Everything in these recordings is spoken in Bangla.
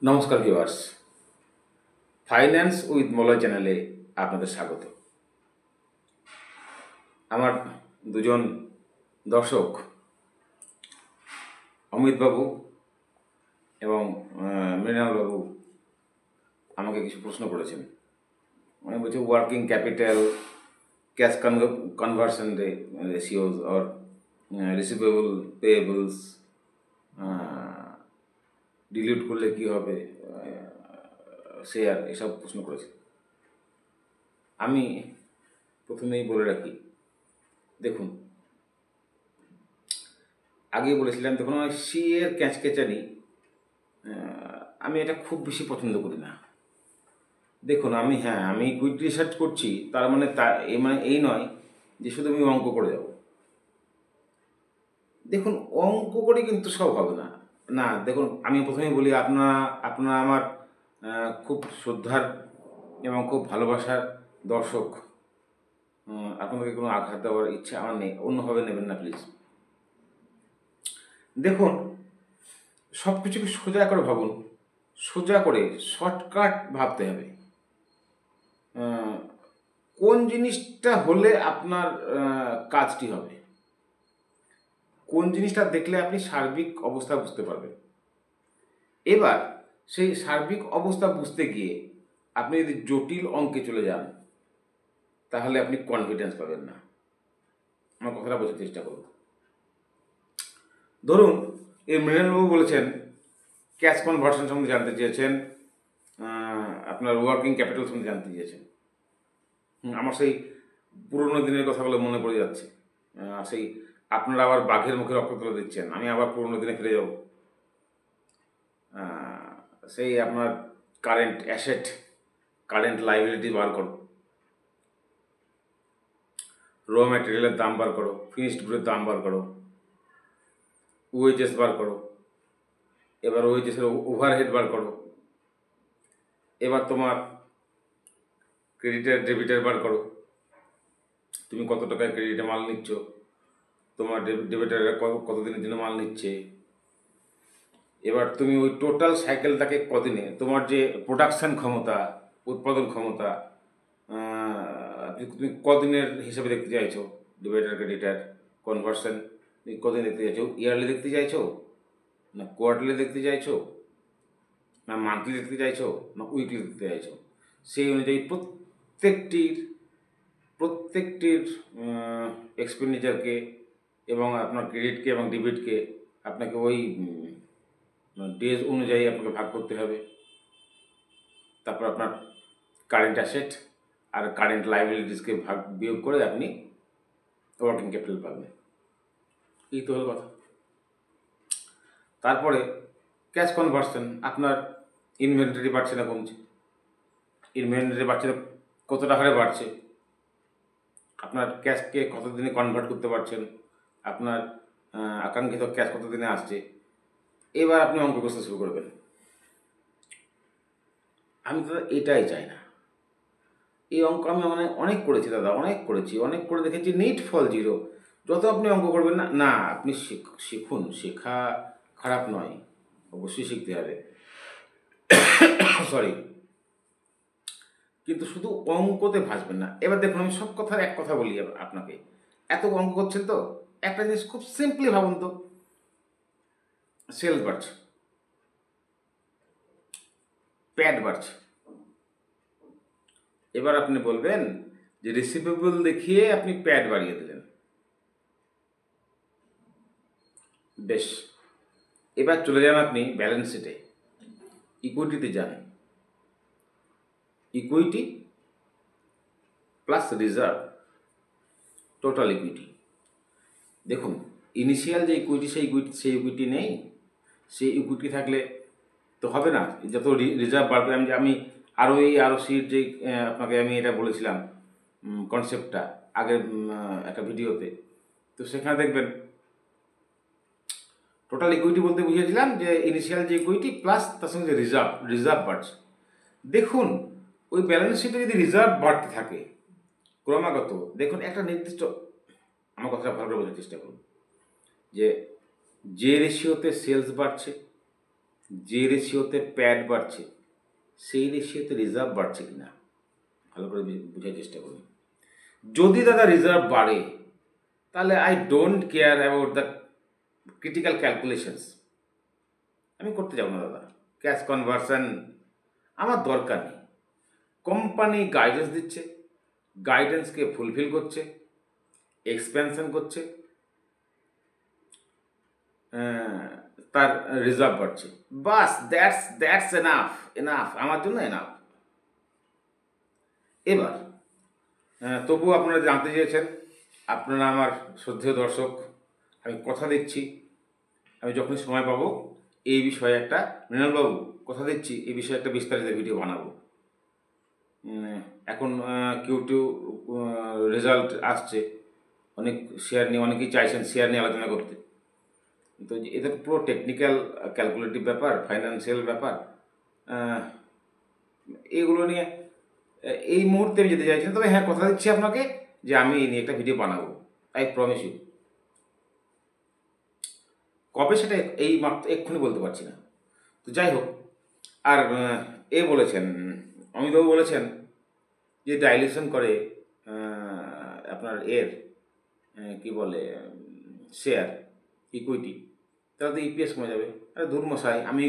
নমস্কার ভিউয়ার্স, ফাইন্যান্স উইথ মলয় চ্যানেলে আপনাদের স্বাগত। আমার দুজন দর্শক অমিতবাবু এবং মৃণালবাবু আমাকে কিছু প্রশ্ন করেছেন। মানে বলছে working capital, cash conversion ratios or receivable payables delete করলে কী হবে, শেয়ার, এসব প্রশ্ন করেছে। আমি প্রথমেই বলে রাখি, দেখুন, আগে বলেছিলাম, দেখুন, আমার সিএর ক্যাচকেচানি আমি এটা খুব বেশি পছন্দ করি না। দেখুন, আমি কুইক রিসার্চ করছি, তার মানে এই নয় যে শুধু আমি অঙ্ক করে যাব। দেখুন, অঙ্ক করে কিন্তু সব হবে না। না, দেখুন, আমি প্রথমেই বলি, আপনারা আমার খুব শ্রদ্ধার এবং খুব ভালোবাসার দর্শক। আপনাদেরকে কোনো আঘাত দেওয়ার ইচ্ছা আমার নেই, অন্যভাবে নেবেন না প্লিজ। দেখুন, সব কিছুকে সোজা করে ভাবুন, সোজা করে শর্টকাট ভাবতে হবে। কোন জিনিসটা হলে আপনার কাজটি হবে, কোন জিনিসটা দেখলে আপনি সার্বিক অবস্থা বুঝতে পারবেন। এবার সেই সার্বিক অবস্থা বুঝতে গিয়ে আপনি যদি জটিল অঙ্কে চলে যান, তাহলে আপনি কনফিডেন্স পাবেন না। আমার কথাটা বোঝার চেষ্টা করুন। ধরুন, এই মৃণালবাবু বলেছেন ক্যাশ কনভার্সন সম্বন্ধে জানতে চেয়েছেন, আপনার ওয়ার্কিং ক্যাপিটাল সম্বন্ধে জানতে চেয়েছেন। আমার সেই পুরোনো দিনের কথাগুলো মনে পড়ে যাচ্ছে। সেই আপনারা আবার বাঘের মুখে রক্ত তুলে দিচ্ছেন, আমি আবার পুরোনো দিনে ফিরে যাব। সেই আপনার কারেন্ট অ্যাসেট, কারেন্ট লাইবিলিটি বার করো, র ম্যাটেরিয়ালের দাম বার করো, ফিনিশড গুডের দাম বার করো, ওয়েজেস বার করো, এবার ওয়েজেসের ওভারহেড বার করো, এবার তোমার ক্রেডিটের ডেবিটের বার করো, তুমি কত টাকায় ক্রেডিটে মাল নিচ্ছ, তোমার ডেবিটারে কতদিনের জন্য মাল নিচ্ছে। এবার তুমি ওই টোটাল সাইকেলটাকে কদিনে, তোমার যে প্রোডাকশান ক্ষমতা, উৎপাদন ক্ষমতা, তুমি কদিনের হিসেবে দেখতে চাইছো, ডেবিটার ক্রেডিটার কনভার্সন তুমি কদিন দেখতে চাইছো, ইয়ারলি দেখতে চাইছো, না কোয়ার্টারলি দেখতে চাইছো, না মান্থলি দেখতে চাইছো, না উইকলি দেখতে চাইছো। সেই অনুযায়ী প্রত্যেকটির এক্সপেন্ডিচারকে এবং আপনার ক্রেডিটকে এবং ডেবিটকে আপনাকে ওই ডেজ অনুযায়ী আপনাকে ভাগ করতে হবে। তারপর আপনার কারেন্ট অ্যাসেট আর কারেন্ট লাইবিলিটিসকে বিয়োগ করে আপনি ওয়ার্কিং ক্যাপিটাল পাবেন। এই তো হলো কথা। তারপরে ক্যাশ কনভার্সন, আপনার ইনভেন্টরি বাড়ছে না কমছে, ইনভেন্টরি বাড়ছে না কতটা হারে বাড়ছে, আপনার ক্যাশকে কতদিনে কনভার্ট করতে পারছেন, আপনার আকাঙ্ক্ষিত ক্যাশ কতদিনে আসছে। এবার আপনি অঙ্ক কষতে শুরু করবেন। আমি দাদা এটাই চাই না। এই অঙ্ক আমি অনেক করেছি দাদা, অনেক করে দেখেছি, নিট ফল জিরো। যত আপনি অঙ্ক করবেন না, না আপনি শিখুন, শেখা খারাপ নয়, অবশ্যই শিখতে হবে, সরি, কিন্তু শুধু অঙ্কতে ভাসবেন না। এবার দেখুন, আমি সব কথার এক কথা বলি আপনাকে, এত অঙ্ক করছেন তো একটা জিনিস খুব সিম্পলি ভাবুন তো, সেলস বাড়ছে, প্যাড বাড়ছে, এবার আপনি বলবেন যে রিসিভেবল দেখিয়ে আপনি প্যাড বাড়িয়ে দিলেন। বেশ, এবার চলে যান আপনি ব্যালেন্স শিটে, ইকুইটিতে যান, equity plus reserve, total equity. দেখুন, ইনিশিয়াল যে ইকুইটি সেই ইকুইটি নেই। সেই ইকুইটি থাকলে তো হবে না, যত রিজার্ভ বাড়বে। আমি আরও সির যে আপনাকে আমি এটা বলেছিলাম কনসেপ্টটা আগের একটা ভিডিওতে, তো সেখানে দেখবেন টোটাল ইকুইটি বলতে বুঝিয়েছিলাম যে ইনিশিয়াল যে ইকুইটি প্লাস তার সঙ্গে যে রিজার্ভ বাড়ছে। দেখুন, ওই ব্যালেন্স শিটে যদি রিজার্ভ বাড়তে থাকে ক্রমাগত, দেখুন একটা নির্দিষ্ট, আমার কথাটা ভালো করে বোঝার চেষ্টা করুন, যে রেশিওতে সেলস বাড়ছে যে রেশিওতে প্যাড বাড়ছে সেই রেশিওতে রিজার্ভ বাড়ছে কিনা ভালো করে বোঝার চেষ্টা করুন। যদি দাদা রিজার্ভ বাড়ে তাহলে I don't care about the critical calculations, আমি করতে যাব না দাদা। ক্যাশ কনভার্সন আমার দরকার নেই। কোম্পানি গাইডেন্স দিচ্ছে, গাইডেন্সকে ফুলফিল করছে, এক্সপেনশন করছে, তার রিজার্ভ বাড়ছে, বাস দ্যাটস এনাফ আমার জন্য এনাফ। এবার তবুও আপনারা জানতে চেয়েছেন, আপনারা আমার শ্রদ্ধেয় দর্শক, আমি কথা দিচ্ছি আমি যখনই সময় পাবো এই বিষয়ে একটা, মৃণালবাবু কথা দিচ্ছি এই বিষয়ে একটা বিস্তারিত ভিডিও বানাবো। এখন Q2 রেজাল্ট আসছে, অনেক শেয়ার নিয়ে অনেকেই চাইছেন শেয়ার নিয়ে আলোচনা করতে, তো এটা পুরো টেকনিক্যাল ক্যালকুলেটিভ ব্যাপার, ফাইন্যান্সিয়াল ব্যাপার, এগুলো নিয়ে এই মুহূর্তে আমি যেতে চাইছি না। তবে হ্যাঁ, কথা দিচ্ছি আপনাকে যে আমি এই নিয়ে একটা ভিডিও বানাবো, আই প্রমিস ইউ। কবে সেটা এই মাত্র এক্ষুনি বলতে পারছি না। তো যাই হোক, আর বলেছেন অমিতবাবু বলেছেন যে ডাইলিউশন করে আপনার কি বলে শেয়ার ইকুইটি, তাহলে তো ইপিএস কমে যাবে। আরে দূর মশাই, আমি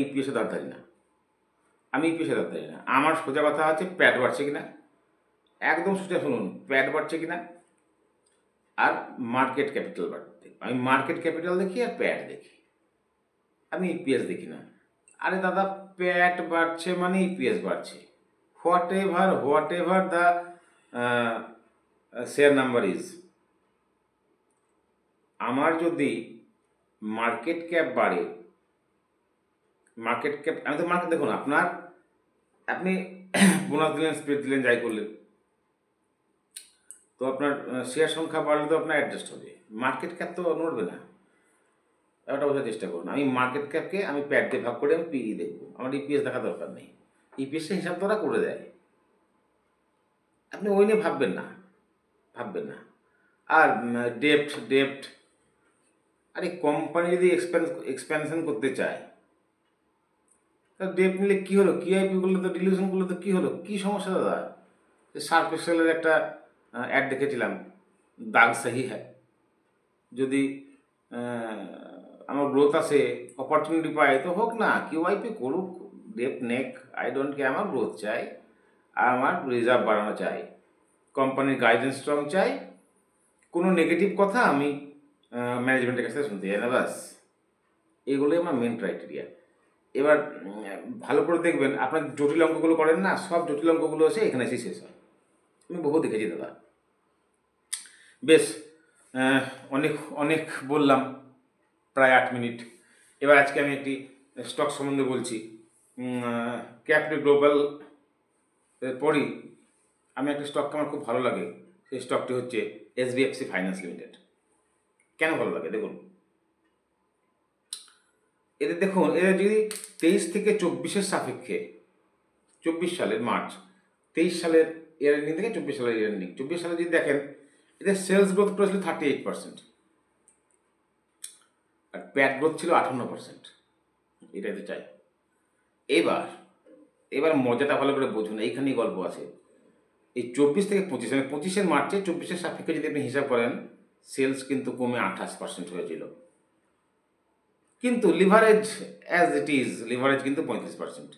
ইপিএসে দাঁড় ধারি না, আমার সোজা কথা আছে প্যাট বাড়ছে কিনা, একদম সোজা শুনুন, প্যাট বাড়ছে কিনা আর মার্কেট ক্যাপিটাল বাড়ছে। আমি মার্কেট ক্যাপিটাল দেখি আর প্যাট দেখি, আমি ইপিএস দেখি না। আরে দাদা, প্যাট বাড়ছে মানে ইপিএস বাড়ছে, what ever the share number is. আমার যদি মার্কেট ক্যাপ বাড়ে, মার্কেট ক্যাপ, আমি তো মার্কেট দেখুন, আপনি বোনাস দিলেন, স্প্রেড দিলেন, যাই করলেন, তো আপনার শেয়ার সংখ্যা বাড়লে তো আপনার অ্যাডজাস্ট হবে, মার্কেট ক্যাপ তো নড়বে না। ওটা বোঝার চেষ্টা করুন। আমি মার্কেট ক্যাপকে আমি প্যাড দিয়ে ভাগ করে আমি পিই দেখবো, আমার ইপিএস দেখা দরকার নেই। ইপিএসটা হিসাব তো ওরা করে দেয়, আপনি ওই নিয়ে ভাববেন না। আর ডেপ্ট, আরে কোম্পানি যদি এক্সপ্যানশন করতে চায়, তা ডেপ্ট নিলে কী হলো, কিআইপি করলে তো, ডিলিউশন করলে তো কী হলো, কী সমস্যা দাদা? সার্ফ এক্সেলের একটা অ্যাড দেখেছিলাম, দাগ সাহি হ্যায়, যদি আমার গ্রোথ আসে, অপরচুনিটি পাই তো হোক না, কিউআইপি করুক, ডেপ্ট নেক, আই ডোন্ট কেয়ার। আমার গ্রোথ চাই, আর আমার রিজার্ভ বাড়ানো চাই, কোম্পানির গাইডেন্স স্ট্রং চাই, কোনো নেগেটিভ কথা আমি ম্যানেজমেন্টের কাছে শুনতে চাই না, ব্যাস এগুলোই আমার মেন ক্রাইটেরিয়া। এবার ভালো করে দেখবেন, আপনার জটিল অঙ্কগুলো করেন না, সব জটিল অঙ্কগুলো এসে এখানে এসে শেষ হয়, আমি বহু দেখেছি দাদা। বেশ, অনেক বললাম, প্রায় 8 মিনিট। এবার আজকে আমি একটি স্টক সম্বন্ধে বলছি। ক্যাপিটাল গ্লোবাল পরই আমি একটা স্টক আমার খুব ভালো লাগে, সেই স্টকটি হচ্ছে SBFC ফাইন্যান্স লিমিটেড। কেন ভালো লাগে দেখুন, এদের যদি 23 থেকে 24-এর সাপেক্ষে, 24 সালের মার্চ, 23 সালের ইয়ার এন্ডিং থেকে 24 সালের ইয়ার এন্ডিং, 24 সালে যদি দেখেন, এদের সেলস গ্রোথ করেছিল 38%, আর প্যাট গ্রোথ ছিল 58%। এটাই তো চাই। এবার মজাটা ভালো করে বুঝুন, এইখানেই গল্প আছে। এই 24 থেকে 25, মানে 25-এর মার্চে 24-এর সাপেক্ষে যদি আপনি হিসাব করেন, সেলস কিন্তু কমে 28% হয়েছিল, কিন্তু leverage as it is, leverage কিন্তু 35%,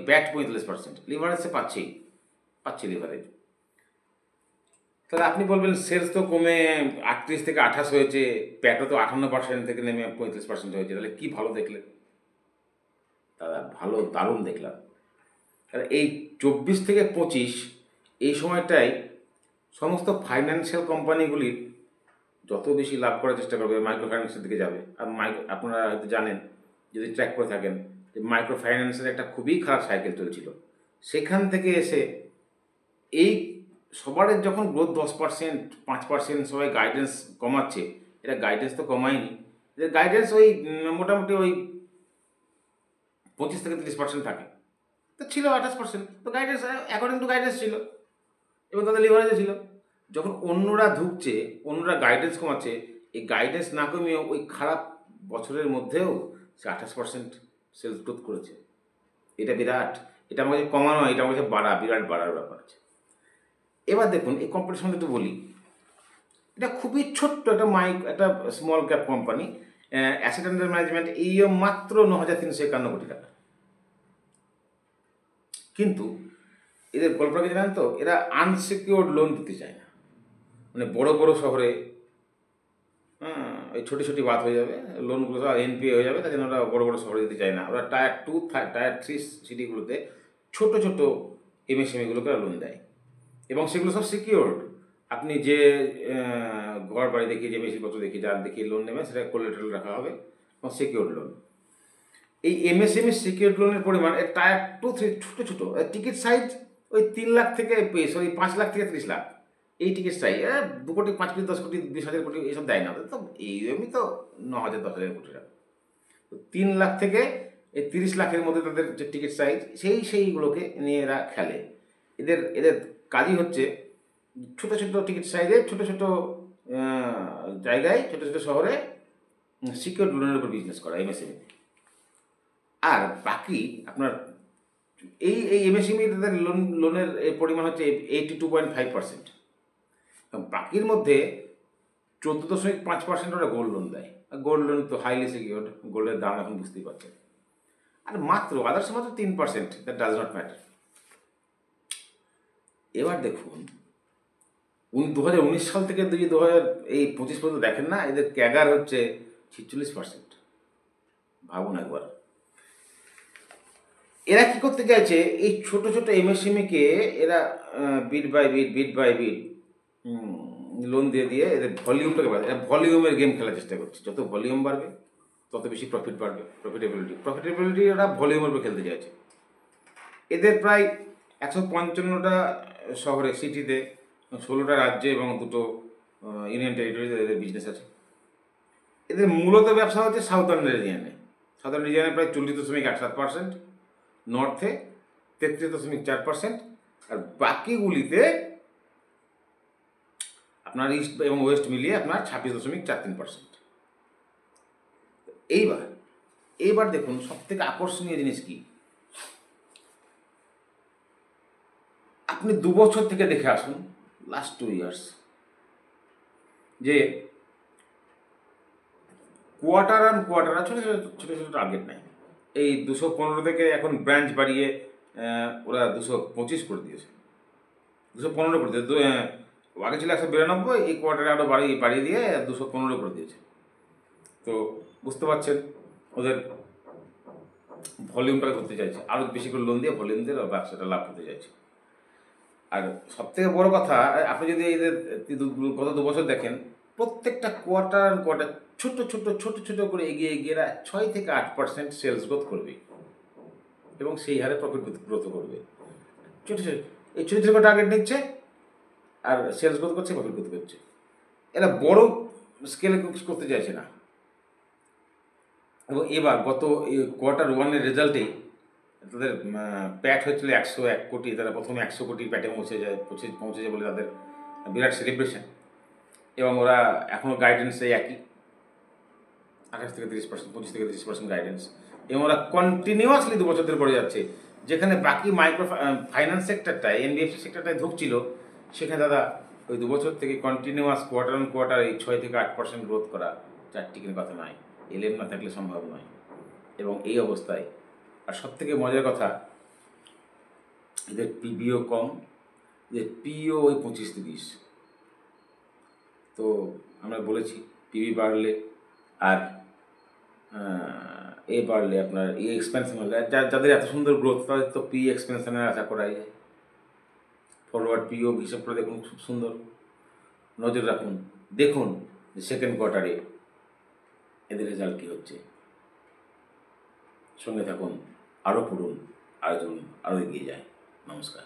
প্যাট 35%, লিভারেজ সে পাচ্ছে লিভারেজ। তাহলে আপনি বলবেন সেলস তো কমে 38 থেকে 28 হয়েছে, প্যাটও তো 58% থেকে নেমে 35% হয়েছে, তাহলে কি ভালো দেখলেন দাদা? দারুণ দেখলাম। তাহলে এই 24 থেকে 25 এই সময়টাই সমস্ত ফাইন্যান্সিয়াল কোম্পানিগুলির যত বেশি লাভ করার চেষ্টা করবে, মাইক্রো ফাইন্যান্সের দিকে যাবে। আর আপনারা হয়তো জানেন, যদি ট্র্যাক করে থাকেন, যে মাইক্রো ফাইন্যান্সের একটা খুবই খারাপ সাইকেল চলছিল, সেখান থেকে এসে এই সবার যখন গ্রোথ 10%, 5% সবাই গাইডেন্স কমাচ্ছে, এটা গাইডেন্স তো কমায়নি, এদের গাইডেন্স ওই মোটামুটি ওই 25 থেকে 30% থাকে, তো ছিল 28%, তো গাইডেন্স অ্যাকর্ডিং টু গাইডেন্স ছিল, এবং তাদের লিভারেজে ছিল। যখন অন্যরা গাইডেন্স কমাচ্ছে, এই গাইডেন্স না কমিয়ে ওই খারাপ বছরের মধ্যেও সে 28% সেলস গ্রোথ করেছে। এটা বিরাট, এটা আমাকে কমানো, এটা আমাকে বাড়া, বিরাট বাড়ার ব্যাপার আছে। এবার দেখুন এই কোম্পানির সম্বন্ধে একটু বলি। এটা খুবই ছোট্ট একটা small cap company. Asset under management এইও মাত্র 9,351 কোটি টাকা। কিন্তু এদের গল্পটা কি জানেন তো, এরা আনসিকিউর্ড লোন দিতে চায় না। মানে বড় বড় শহরে ওই ছোটো ছোটি বাদ হয়ে যাবে, লোনগুলো সব এনপিএ হয়ে যাবে, তাই জন্য ওরা বড় বড় শহরে দিতে চায় না। ওরা টায়ার 2 টায়ার 3 সিটিগুলোতে ছোটো ছোটো এমএসএমইগুলোকে লোন দেয়, এবং সেগুলো সব সিকিউরড। আপনি যে ঘর বাড়ি দেখিয়ে, যে মেশিনপত্র দেখিয়ে, যার দেখিয়ে লোন নেবেন, সেটা কোলাটেরাল রাখা হবে এবং সিকিউরড লোন। এই এমএসএমই সিকিউরড লোনের পরিমাণ টায়ার 2, 3 ছোটো ছোটো, টিকিট সাইজ ওই 3 লাখ থেকে 5 লাখ থেকে 30 লাখ, এই টিকিট চাই। 2 কোটি, 5 কোটি, 10 কোটি, 20,000 কোটি এইসব দেয় না। তো এইরকমই তো 9,000, 10,000 কোটি টাকা। 3 লাখ থেকে এই 30 লাখের মধ্যে তাদের যে টিকিট সাইজ, সেইগুলোকে নিয়ে এরা খেলে। এদের কাজই হচ্ছে ছোটো ছোটো টিকিট সাইজে, ছোটো ছোটো জায়গায়, ছোটো ছোটো শহরে সিকিউর লোনের উপর বিজনেস করা এমএসএমই। আর বাকি আপনার এই এমএসএমই তাদের লোনের পরিমাণ হচ্ছে 82.5%। বাকির মধ্যে 14.5% ওরা গোল্ড লোন দেয়। গোল্ড লোন তো হাইলি সিকিউরড, গোল্ডের দাম এখন বুঝতেই পারছেন। আর মাত্র আদার্স মাত্র 3%, দ্যাট ডাজ নট ম্যাটার। এবার দেখুন 2019 সাল থেকে 2025 পর্যন্ত দেখেন না, এদের ক্যাগার হচ্ছে 46%। ভাবুন একবার, এরা কী করতে চাইছে? এই ছোট ছোট এমএসএমইকে এরা বিট বাই বিট লোন দিয়ে এদের ভলিউমটাকে বাড়ায়। এরা ভলিউমের গেম খেলার চেষ্টা করছে। যত ভলিউম বাড়বে তত বেশি প্রফিট বাড়বে, প্রফিটেবিলিটি ওরা ভলিউমের উপর খেলতে চাইছে। এদের প্রায় 155টা শহরে, সিটিতে, 16টা রাজ্যে এবং 2টো ইউনিয়ন টেরিটরিতে এদের বিজনেস আছে। এদের মূলত ব্যবসা হচ্ছে সাউদার্ন রিজিয়নে প্রায় 40.17%, নর্থে 33.4%, আর বাকিগুলিতে আপনার ইস্ট এবং ওয়েস্ট মিলিয়ে আপনার 26.43%। এইবার দেখুন সবথেকে আকর্ষণীয় জিনিস কি, আপনি 2 বছর থেকে দেখে আসুন, লাস্ট 2 ইয়ার্স, যে কোয়ার্টার অন কোয়ার্টার ছোটো ছোটো টার্গেট নেয়। এই 215 থেকে এখন ব্রাঞ্চ বাড়িয়ে ওরা 225 করে দিয়েছে, 215 করে দিয়েছে। আগে ছিল 192, এই কোয়ার্টারে আরও বাড়িয়ে দিয়ে 215 করে দিয়েছে। তো বুঝতে পারছেন ওদের ভলিউমটা করতে চাইছে, আরও বেশি করে লোন দিয়ে ভলিউম দিয়ে ব্যবসাটা লাভ করতে চাইছে। আর সবথেকে বড় কথা, আপনি যদি এদের গত 2 বছর দেখেন, প্রত্যেকটা কোয়ার্টার ছোট ছোট করে এগিয়ে এরা 6 থেকে 8% সেলস গ্রোথ করবে এবং সেই হারে প্রফিট গ্রোথ করবে। এই ছোটো ছোটো টার্গেট নিচ্ছে আর সেলস গ্রোথ করছে, প্রফিট গ্রোথ করছে। এরা বড় স্কেলে করতে চাইছে না। এবং এবার গত কোয়ার্টার 1-এর রেজাল্টেই তাদের প্যাট হয়েছিল 101 কোটি। তারা প্রথমে 100 কোটি প্যাটে পৌঁছেছে বলে তাদের বিরাট সেলিব্রেশন। এবং ওরা এখনও গাইডেন্স একই 28 থেকে 30%, 25 থেকে 30% গাইডেন্স। এবং ওরা কন্টিনিউয়াসলি 2 বছর ধরে পড়ে যাচ্ছে। যেখানে বাকি মাইক্রো ফাইন্যান্স সেক্টরটায়, এনবিএফসি সেক্টরটায় ঢুকছিল, সেখানে দাদা ওই 2 বছর থেকে কন্টিনিউয়াস কোয়ার্টার অন কোয়ার্টার এই 6 থেকে 8% গ্রোথ করা চারটিকের কথা নয়, এলএম না থাকলে সম্ভব নয়। এবং এই অবস্থায়, আর সবথেকে মজার কথা, এদের পিবিও কম, এদের পিও ওই 25-30। তো আমরা বলেছি পিবি বাড়লে আর বাড়লে আপনার এক্সপেনশন হলে, যাদের এত সুন্দর গ্রোথ তাদের তো পি এক্সপেনশনের আশা করাই যায়। ফরওয়ার্ড পিও হিসাব করে দেখুন, খুব সুন্দর। নজর রাখুন, দেখুন যে সেকেন্ড কোয়ার্টারে এদের রেজাল্ট কী হচ্ছে। সঙ্গে থাকুন, আরও পড়ুন, আরও এগিয়ে যায়। নমস্কার।